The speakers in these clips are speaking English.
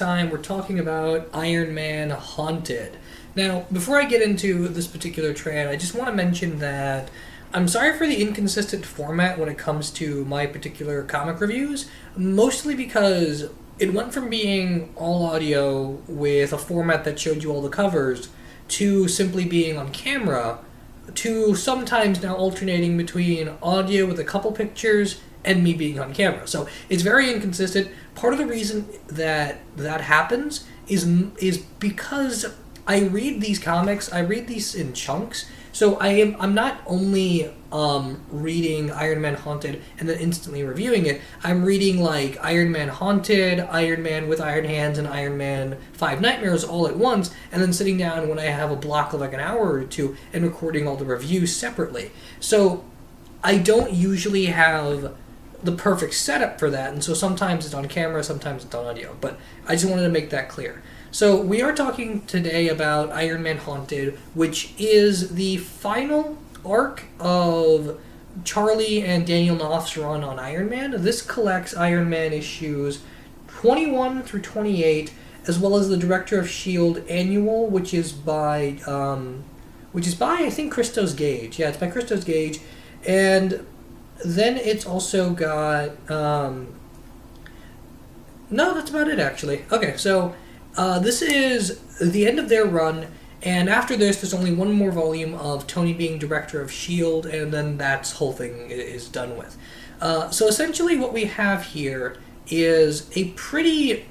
time we're talking about Iron Man Haunted. Now, before I get into this particular trade, I just want to mention that I'm sorry for the inconsistent format when it comes to my particular comic reviews, mostly because it went from being all audio with a format that showed you all the covers to simply being on camera to sometimes now alternating between audio with a couple pictures and me being on camera. So it's very inconsistent. Part of the reason that that happens is because I read these comics, I read these in chunks. So I'm not only reading Iron Man Haunted and then instantly reviewing it. I'm reading like Iron Man Haunted, Iron Man with Iron Hands, and Iron Man 5 Nightmares all at once, and then sitting down when I have a block of like an hour or two and recording all the reviews separately. So I don't usually have the perfect setup for that, and so sometimes it's on camera, sometimes it's on audio. But I just wanted to make that clear. So we are talking today about Iron Man Haunted, which is the final arc of Charlie and Daniel Knopf's run on Iron Man. This collects Iron Man issues 21 through 28, as well as the Director of S.H.I.E.L.D. annual, which is by I think Christos Gage. Yeah, it's by Christos Gage, and then it's also got no, that's about it actually. Okay, so. This is the end of their run, and after this, there's only one more volume of Tony being director of S.H.I.E.L.D., and then that whole thing is done with. So essentially what we have here is a pretty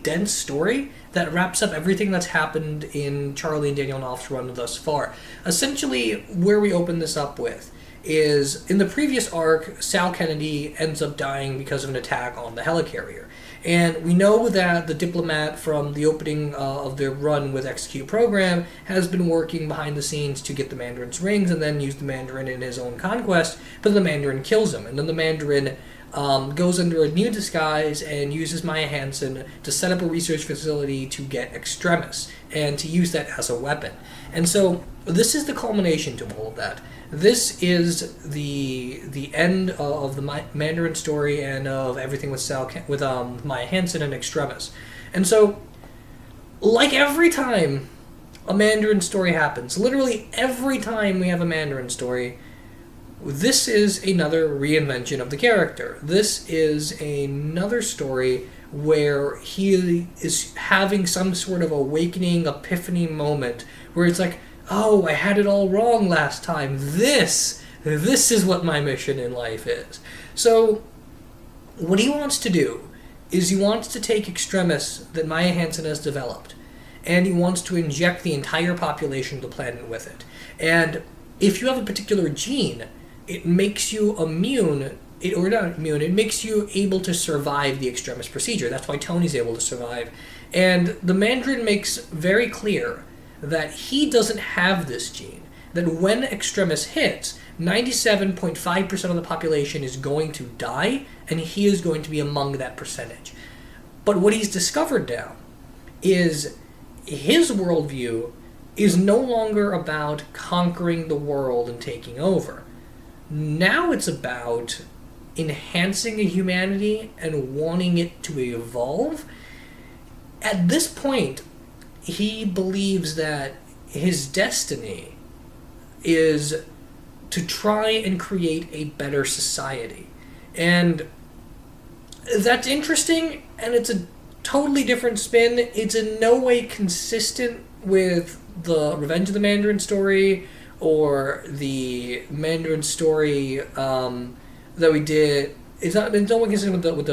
dense story that wraps up everything that's happened in Charlie and Daniel Knopf's run thus far. Essentially, where we open this up with is, in the previous arc, Sal Kennedy ends up dying because of an attack on the helicarrier. And we know that the diplomat from the opening of their run with Execute Program has been working behind the scenes to get the Mandarin's rings and then use the Mandarin in his own conquest, but the Mandarin kills him. And then the Mandarin goes under a new disguise and uses Maya Hansen to set up a research facility to get Extremis and to use that as a weapon. And so this is the culmination to all of that. This is the end of the Mandarin story and of everything with Maya Hansen and Extremis. And so, like every time a Mandarin story happens, literally every time we have a Mandarin story, this is another reinvention of the character. This is another story where he is having some sort of awakening, epiphany moment where it's like, oh, I had it all wrong last time. This is what my mission in life is. So, what he wants to do is he wants to take Extremis that Maya Hansen has developed, and he wants to inject the entire population of the planet with it. And if you have a particular gene, it makes you immune, it makes you able to survive the Extremis procedure. That's why Tony's able to survive. And the Mandarin makes very clear that he doesn't have this gene, that when Extremis hits, 97.5% of the population is going to die, and he is going to be among that percentage. But what he's discovered now is his worldview is no longer about conquering the world and taking over. Now it's about enhancing a humanity and wanting it to evolve. At this point, he believes that his destiny is to try and create a better society. And that's interesting, and it's a totally different spin. It's in no way consistent with the Revenge of the Mandarin story or the Mandarin story that we did. It's in no way consistent with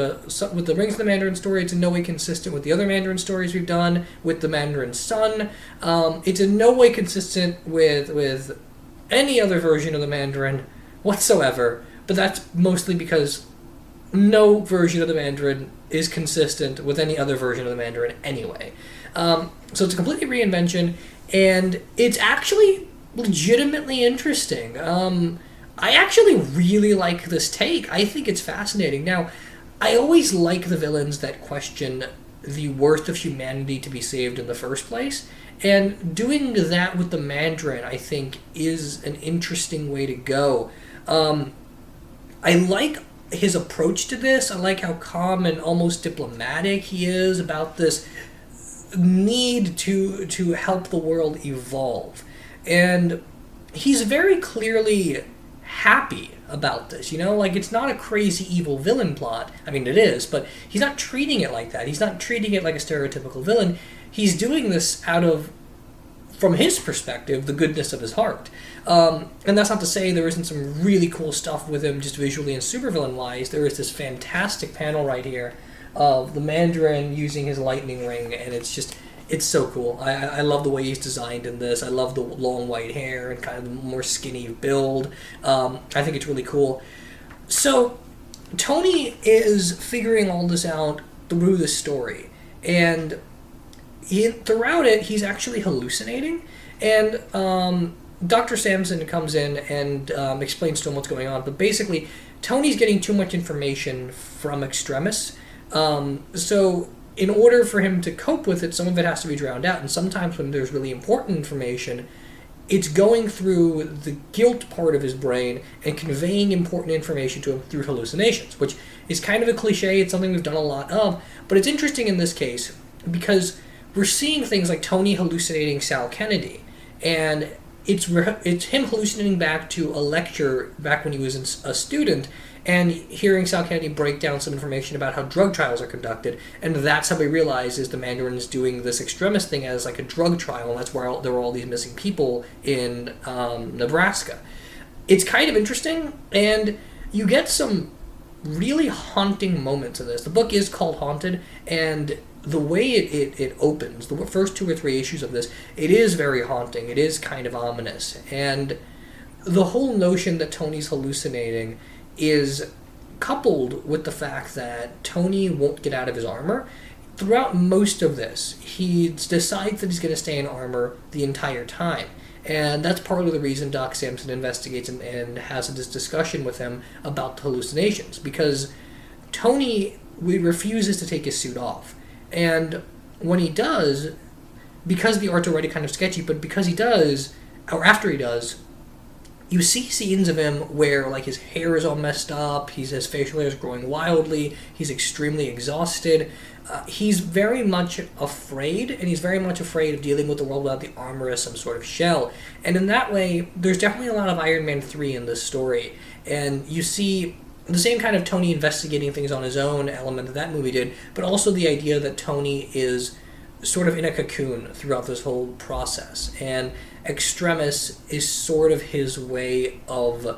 the Rings of the Mandarin story. It's in no way consistent with the other Mandarin stories we've done with the Mandarin Son. It's in no way consistent with any other version of the Mandarin whatsoever. But that's mostly because no version of the Mandarin is consistent with any other version of the Mandarin anyway. So it's a completely reinvention, and it's actually legitimately interesting. I actually really like this take. I think it's fascinating. Now, I always like the villains that question the worth of humanity to be saved in the first place, and doing that with the Mandarin, I think, is an interesting way to go. I like his approach to this. I like how calm and almost diplomatic he is about this need to help the world evolve. And he's very clearly happy about this, you know? Like, it's not a crazy evil villain plot. I mean, it is, but he's not treating it like that. He's not treating it like a stereotypical villain. He's doing this out of, from his perspective, the goodness of his heart. And that's not to say there isn't some really cool stuff with him just visually and supervillain-wise. There is this fantastic panel right here of the Mandarin using his lightning ring, and it's so cool. I love the way he's designed in this. I love the long white hair and kind of the more skinny build. I think it's really cool. So, Tony is figuring all this out through the story, and throughout it, he's actually hallucinating, and Dr. Samson comes in and explains to him what's going on, but basically, Tony's getting too much information from Extremis, so in order for him to cope with it, some of it has to be drowned out, and sometimes when there's really important information, it's going through the guilt part of his brain and conveying important information to him through hallucinations, which is kind of a cliche. It's something we've done a lot of, but it's interesting in this case because we're seeing things like Tony hallucinating Sal Kennedy, and it's him hallucinating back to a lecture back when he was a student, and hearing Sal Kennedy break down some information about how drug trials are conducted, and that's how we realize is the Mandarin is doing this Extremis thing as like a drug trial, and that's where there were all these missing people in Nebraska. It's kind of interesting, and you get some really haunting moments in this. The book is called Haunted, and the way it opens, the first 2 or 3 issues of this, it is very haunting. It is kind of ominous. And the whole notion that Tony's hallucinating is coupled with the fact that Tony won't get out of his armor. Throughout most of this, he decides that he's going to stay in armor the entire time. And that's part of the reason Doc Samson investigates and has this discussion with him about the hallucinations, because Tony refuses to take his suit off. And when he does, because the art's already kind of sketchy, but because he does, or after he does, you see scenes of him where like his hair is all messed up, his facial hair is growing wildly, he's extremely exhausted. He's very much afraid, and he's very much afraid of dealing with the world without the armor as some sort of shell. And in that way, there's definitely a lot of Iron Man 3 in this story. And you see the same kind of Tony investigating things on his own element that movie did, but also the idea that Tony is sort of in a cocoon throughout this whole process. And Extremis is sort of his way of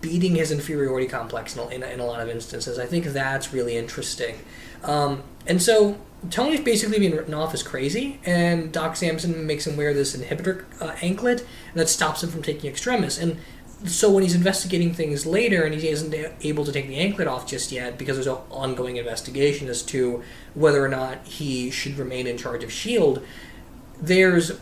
beating his inferiority complex in a lot of instances. I think that's really interesting. And so Tony's basically being written off as crazy, and Doc Samson makes him wear this inhibitor anklet, and that stops him from taking Extremis. And so when he's investigating things later and he isn't able to take the anklet off just yet because there's an ongoing investigation as to whether or not he should remain in charge of S.H.I.E.L.D., there's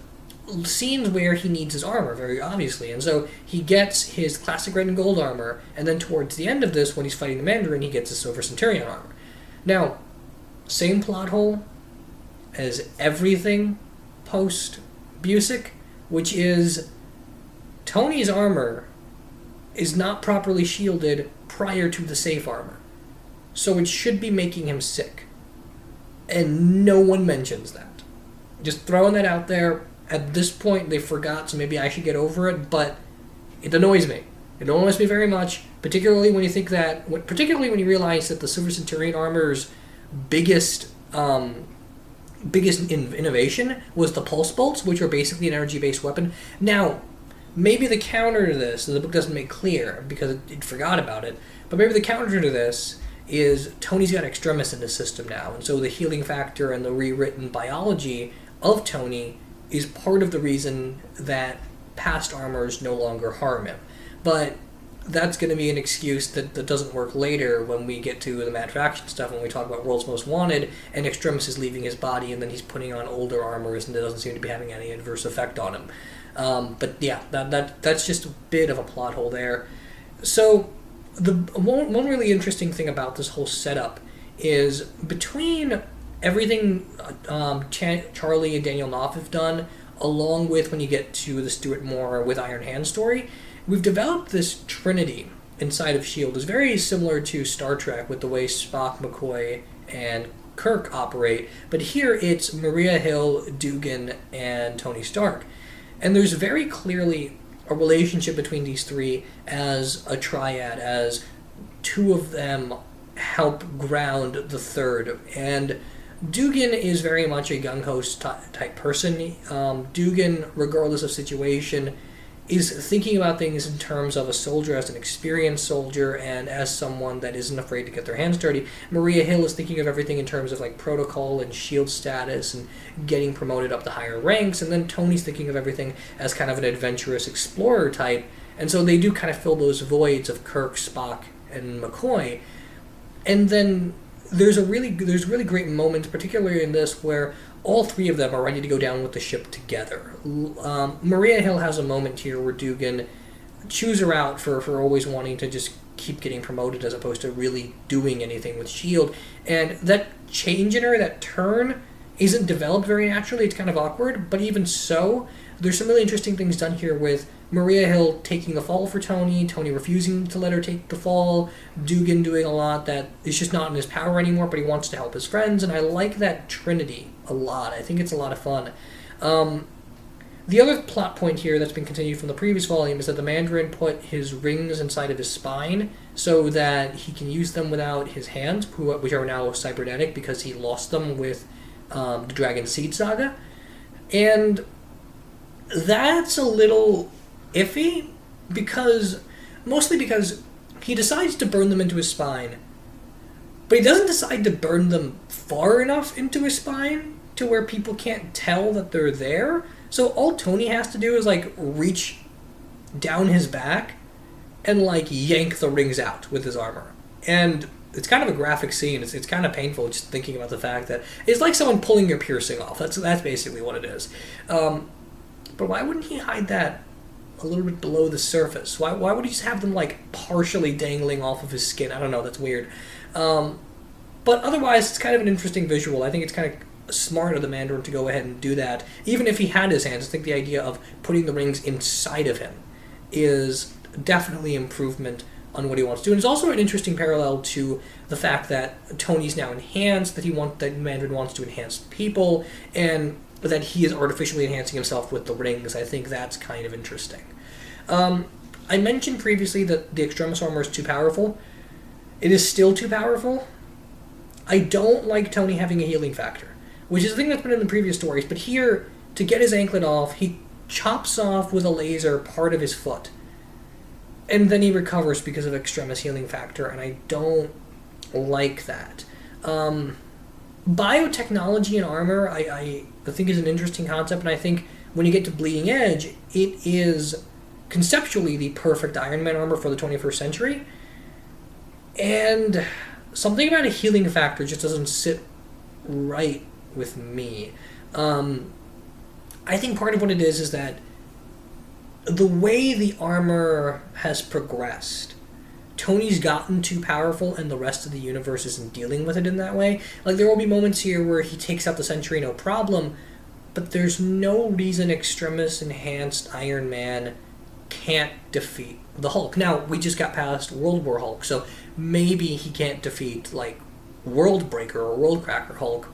scenes where he needs his armor, very obviously. And so he gets his classic red and gold armor, and then towards the end of this, when he's fighting the Mandarin, he gets his Silver Centurion armor. Now, same plot hole as everything post-Busick, which is Tony's armor is not properly shielded prior to the safe armor. So it should be making him sick. And no one mentions that. Just throwing that out there. At this point, they forgot, so maybe I should get over it, but it annoys me. It annoys me very much, particularly when you realize that the Silver Centurion armor's biggest innovation was the pulse bolts, which are basically an energy-based weapon. Now, maybe the counter to this, and the book doesn't make clear because it forgot about it, but maybe the counter to this is Tony's got Extremis in his system now, and so the healing factor and the rewritten biology of Tony is part of the reason that past armors no longer harm him. But that's going to be an excuse that doesn't work later when we get to the Mad Faction stuff, when we talk about World's Most Wanted, and Extremis is leaving his body, and then he's putting on older armors, and it doesn't seem to be having any adverse effect on him. But yeah, that's just a bit of a plot hole there. So the one really interesting thing about this whole setup is between everything Charlie and Daniel Knopf have done, along with when you get to the Stuart Moore with Iron Hand story, we've developed this trinity inside of S.H.I.E.L.D. is very similar to Star Trek with the way Spock, McCoy, and Kirk operate, but here it's Maria Hill, Dugan, and Tony Stark. And there's very clearly a relationship between these three as a triad, as two of them help ground the third. And Dugan is very much a gung-ho type person. Dugan, regardless of situation, is thinking about things in terms of a soldier as an experienced soldier and as someone that isn't afraid to get their hands dirty. Maria Hill is thinking of everything in terms of like protocol and shield status and getting promoted up to higher ranks, and then Tony's thinking of everything as kind of an adventurous explorer type. And so they do kind of fill those voids of Kirk, Spock, and McCoy. And then there's really great moments, particularly in this, where all three of them are ready to go down with the ship together. Maria Hill has a moment here where Dugan chews her out for always wanting to just keep getting promoted as opposed to really doing anything with S.H.I.E.L.D. And that change in her, that turn, isn't developed very naturally. It's kind of awkward, but even so, there's some really interesting things done here with Maria Hill taking the fall for Tony refusing to let her take the fall, Dugan doing a lot that is just not in his power anymore, but he wants to help his friends, and I like that trinity a lot. I think it's a lot of fun. The other plot point here that's been continued from the previous volume is that the Mandarin put his rings inside of his spine so that he can use them without his hands, which are now cybernetic because he lost them with the Dragon Seed Saga. And that's a little iffy, mostly because he decides to burn them into his spine, but he doesn't decide to burn them far enough into his spine to where people can't tell that they're there. So all Tony has to do is like reach down his back and like yank the rings out with his armor. And it's kind of a graphic scene. It's kind of painful just thinking about the fact that it's like someone pulling your piercing off. That's basically what it is. But why wouldn't he hide that a little bit below the surface? Why would he just have them like partially dangling off of his skin? I don't know, that's weird. But otherwise, it's kind of an interesting visual. I think it's kind of smart of the Mandarin to go ahead and do that. Even if he had his hands, I think the idea of putting the rings inside of him is definitely improvement on what he wants to do. And it's also an interesting parallel to the fact that Tony's now enhanced, that Mandarin wants to enhance people, and that he is artificially enhancing himself with the rings. I think that's kind of interesting. I mentioned previously that the Extremis armor is too powerful. It is still too powerful. I don't like Tony having a healing factor, which is a thing that's been in the previous stories, but here, to get his anklet off, he chops off with a laser part of his foot. And then he recovers because of Extremis healing factor, and I don't like that. Biotechnology in armor, I think is an interesting concept, and I think when you get to Bleeding Edge, it is conceptually the perfect Iron Man armor for the 21st century. And something about a healing factor just doesn't sit right with me. I think part of what it is that the way the armor has progressed, Tony's gotten too powerful and the rest of the universe isn't dealing with it in that way. Like, there will be moments here where he takes out the Sentry no problem, but there's no reason Extremis enhanced Iron Man can't defeat the Hulk. Now, we just got past World War Hulk, so maybe he can't defeat, like, World Breaker or World Cracker Hulk,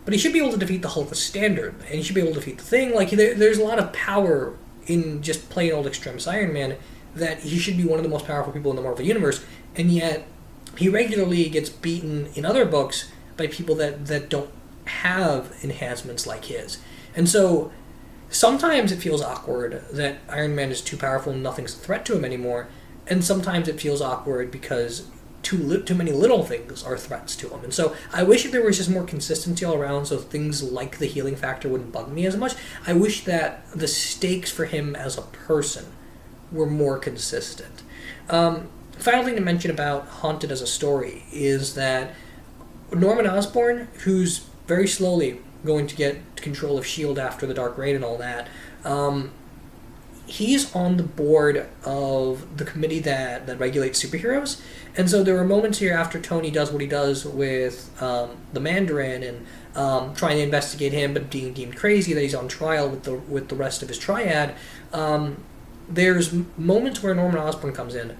but he should be able to defeat the Hulk with Standard, and he should be able to defeat the Thing. Like, there's a lot of power in just plain old Extremis Iron Man that he should be one of the most powerful people in the Marvel Universe, and yet he regularly gets beaten in other books by people that don't have enhancements like his. And so sometimes it feels awkward that Iron Man is too powerful and nothing's a threat to him anymore, and sometimes it feels awkward because too many little things are threats to him. And so I wish there was just more consistency all around so things like the healing factor wouldn't bug me as much. I wish that the stakes for him as a person were more consistent. Final thing to mention about Haunted as a story is that Norman Osborn, who's very slowly going to get control of S.H.I.E.L.D. after the Dark Reign and all that, he's on the board of the committee that regulates superheroes. And so there are moments here after Tony does what he does with the Mandarin and trying to investigate him but being deemed crazy, that he's on trial with the rest of his triad. There's moments where Norman Osborn comes in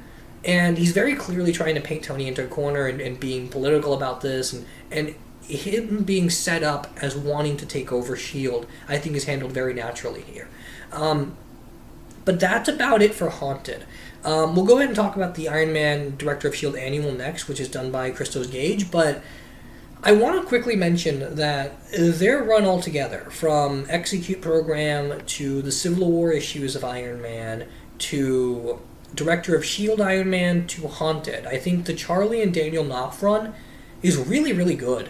And he's very clearly trying to paint Tony into a corner and being political about this, and him being set up as wanting to take over S.H.I.E.L.D., I think is handled very naturally here. But that's about it for Haunted. We'll go ahead and talk about the Iron Man Director of S.H.I.E.L.D. annual next, which is done by Christos Gage, but I want to quickly mention that their run altogether, from Execute Program to the Civil War issues of Iron Man to Director of S.H.I.E.L.D. Iron Man to Haunted, I think the Charlie and Daniel Knopf run is really, really good.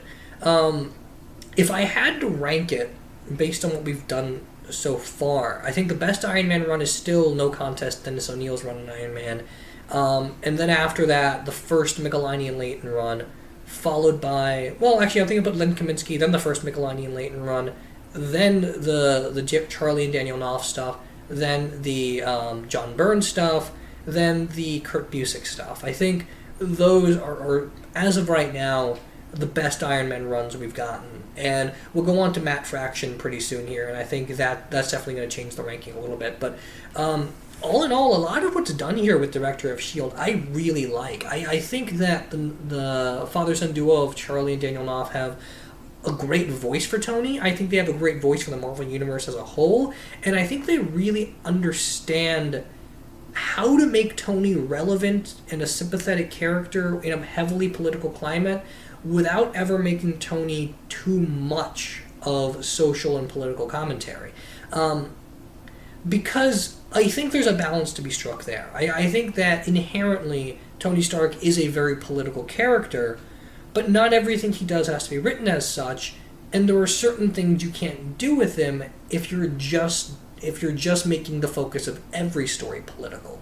If I had to rank it based on what we've done so far, I think the best Iron Man run is still no contest Dennis O'Neil's run in Iron Man. And then after that, the first Michelini and Layton run, followed by, well, actually, I'm thinking about Len Kaminsky, then the first Michelini and Layton run, then the Charlie and Daniel Knopf stuff, then the John Byrne stuff, then the Kurt Busiek stuff. I think those are, as of right now, the best Iron Man runs we've gotten. And we'll go on to Matt Fraction pretty soon here, and I think that's definitely going to change the ranking a little bit. But all in all, a lot of what's done here with Director of S.H.I.E.L.D. I really like. I think that the father-son duo of Charlie and Daniel Knopf have a great voice for Tony. I think they have a great voice for the Marvel Universe as a whole, and I think they really understand how to make Tony relevant and a sympathetic character in a heavily political climate without ever making Tony too much of social and political commentary. Because I think there's a balance to be struck there. I think that inherently Tony Stark is a very political character, but not everything he does has to be written as such, and there are certain things you can't do with him if you're just making the focus of every story political.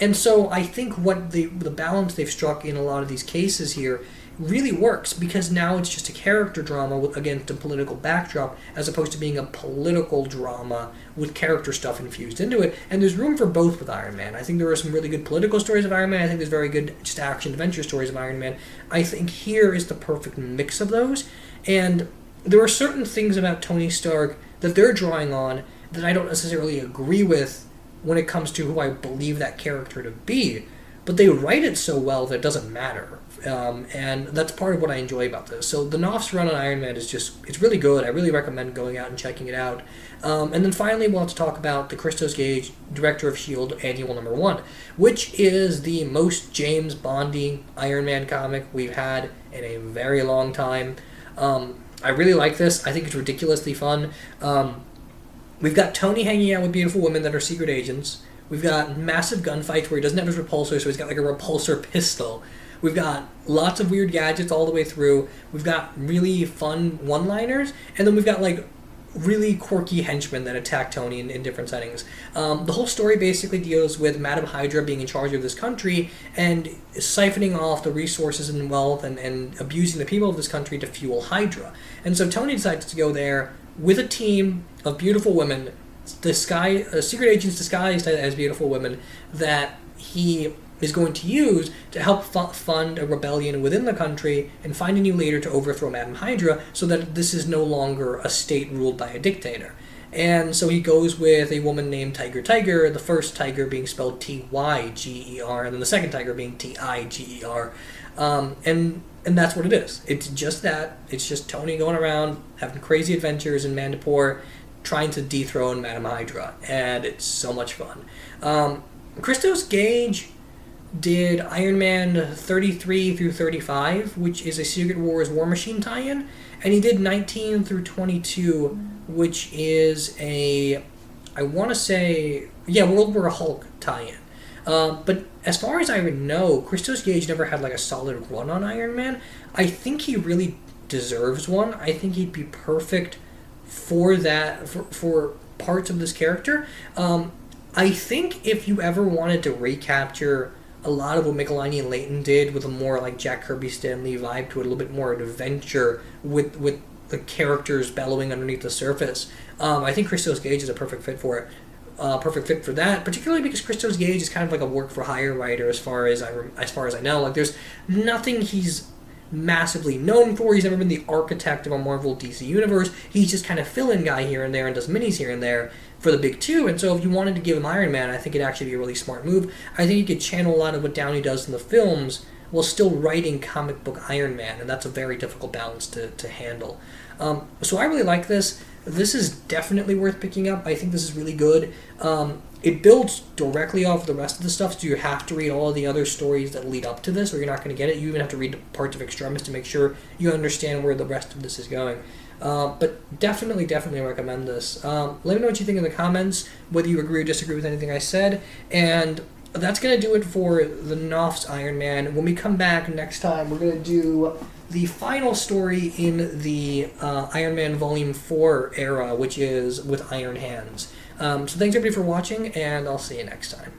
And so I think what the balance they've struck in a lot of these cases here really works, because now it's just a character drama against a political backdrop, as opposed to being a political drama with character stuff infused into it. And there's room for both with Iron Man. I think there are some really good political stories of Iron Man. I think there's very good just action-adventure stories of Iron Man. I think here is the perfect mix of those. And there are certain things about Tony Stark that they're drawing on that I don't necessarily agree with when it comes to who I believe that character to be, but they write it so well that it doesn't matter. And that's part of what I enjoy about this. So the Knopf's run on Iron Man it's really good. I really recommend going out and checking it out. And then finally we'll have to talk about the Christos Gage Director of S.H.I.E.L.D. Annual number 1, which is the most James Bondy Iron Man comic we've had in a very long time. I really like this. I think it's ridiculously fun. We've got Tony hanging out with beautiful women that are secret agents. We've got massive gunfights where he doesn't have his repulsor, so he's got like a repulsor pistol. We've got lots of weird gadgets all the way through. We've got really fun one-liners. And then we've got like really quirky henchmen that attack Tony in different settings. The whole story basically deals with Madame Hydra being in charge of this country and siphoning off the resources and wealth and abusing the people of this country to fuel Hydra. And so Tony decides to go there with a team of beautiful women, secret agents disguised as beautiful women, that he is going to use to help fund a rebellion within the country and find a new leader to overthrow Madame Hydra, so that this is no longer a state ruled by a dictator. And so he goes with a woman named Tiger, the first Tiger being spelled Tyger, and then the second Tiger being Tiger. And that's what it is. It's just that. It's just Tony going around having crazy adventures in Mandapore, trying to dethrone Madame Hydra, and it's so much fun. Christos Gage did Iron Man 33 through 35, which is a Secret Wars War Machine tie-in, and he did 19 through 22, which is World War Hulk tie-in. But as far as I would know, Christos Gage never had like a solid run on Iron Man. I think he really deserves one. I think he'd be perfect for that, for parts of this character. I think if you ever wanted to recapture a lot of what Michelini and Layton did with a more like Jack Kirby Stan Lee vibe to it, a little bit more adventure with the characters bellowing underneath the surface, I think Christos Gage is a perfect fit for it. Perfect fit for that, particularly because Christos Gage is kind of like a work for hire writer as far as I know. Like there's nothing he's massively known for. He's never been the architect of a Marvel DC universe. He's just kind of fill-in guy here and there and does minis here and there for the big two. And so if you wanted to give him Iron Man, I think it'd actually be a really smart move. I think you could channel a lot of what Downey does in the films while still writing comic book Iron Man, and that's a very difficult balance to handle. So I really like this. This is definitely worth picking up. I think this is really good. It builds directly off the rest of the stuff, so you have to read all of the other stories that lead up to this, or you're not going to get it. You even have to read parts of Extremis to make sure you understand where the rest of this is going. But definitely recommend this. Let me know what you think in the comments, whether you agree or disagree with anything I said, and that's going to do it for the Knopf's Iron Man. When we come back next time, we're going to do the final story in the Iron Man Volume 4 era, which is with Iron Hands. So thanks everybody for watching, and I'll see you next time.